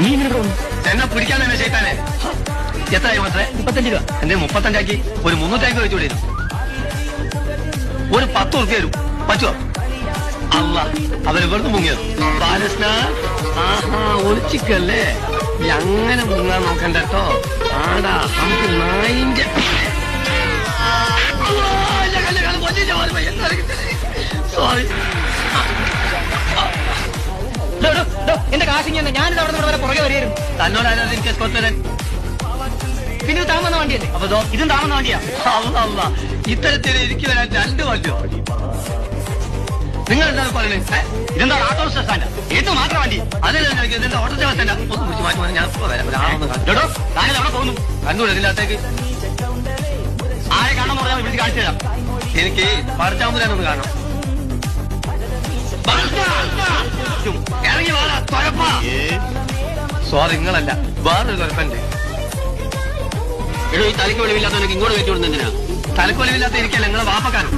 നീ ഇങ്ങനെ തോന്നുന്നു എന്നെ പിടിക്കാൻ തന്നെ ചെയ്താനേ. എത്രയായി മാത്രമേ? 35 രൂപ. എന്റെ 35 ഒരു 350 വെച്ചുകൂടി. ഒരു 10 ഉറുപ്പിക വരും. പറ്റുമോ? അല്ല അവര് വെറുതെ മുങ്ങിയത്. ബാലകൃഷ്ണ ആഹാ ഒളിച്ചിക്കല്ലേ. അങ്ങനെ മുങ്ങാൻ നോക്കണ്ടോ. ആടാ നമുക്ക് നായിന്റെ സോറി. എന്റെ കാശ് ഞാനിത് അവിടെ നിന്ന് പുറകെ വരികയായിരുന്നു. തന്നോടായിരുന്നു എനിക്ക് എസ്കോർട്ട് തരാൻ. പിന്നെ താമന്ന വണ്ടിയല്ലേ? അപ്പൊ ഇതും താമന്ന വണ്ടിയാ. അല്ല ഇത്തരത്തിൽ എനിക്ക് വരാൻ 2 വണ്ടിയോ? നിങ്ങൾ എന്താണ് പറയുന്നത്? ഇതെന്താ ഓട്ടോ സ്റ്റാൻഡ്? ഇത് മാത്രം വണ്ടി അതല്ല. ഇതെന്താ ഓട്ടോ സ്റ്റാൻഡാ? ഒന്ന് വിളിച്ച് മാറ്റി ഞാൻ കേട്ടോ. താങ്കൾ എവിടെ പോകുന്നു? കണ്ടൂടെ ഇതിനകത്തേക്ക് ആരെ കാണാന്ന് പറഞ്ഞാൽ വിളിച്ച് കാണിച്ചു തരാം. എനിക്ക് പറിച്ചാമ്പൂരാനൊന്ന് കാണണം. ഇറങ്ങി വേണം തുഴപ്പാ. സോറി നിങ്ങളല്ല, വേറൊരു തുഴപ്പുണ്ട്. എടോ ഈ തലയ്ക്ക് വെളിവില്ലാത്തവനൊക്കെ ഇങ്ങോട്ട് കയറ്റി വിടുന്ന എന്തിനാ? തലക്കൊലിവില്ലാത്ത എനിക്കല്ല, നിങ്ങളെ വാപ്പക്കാരൻ.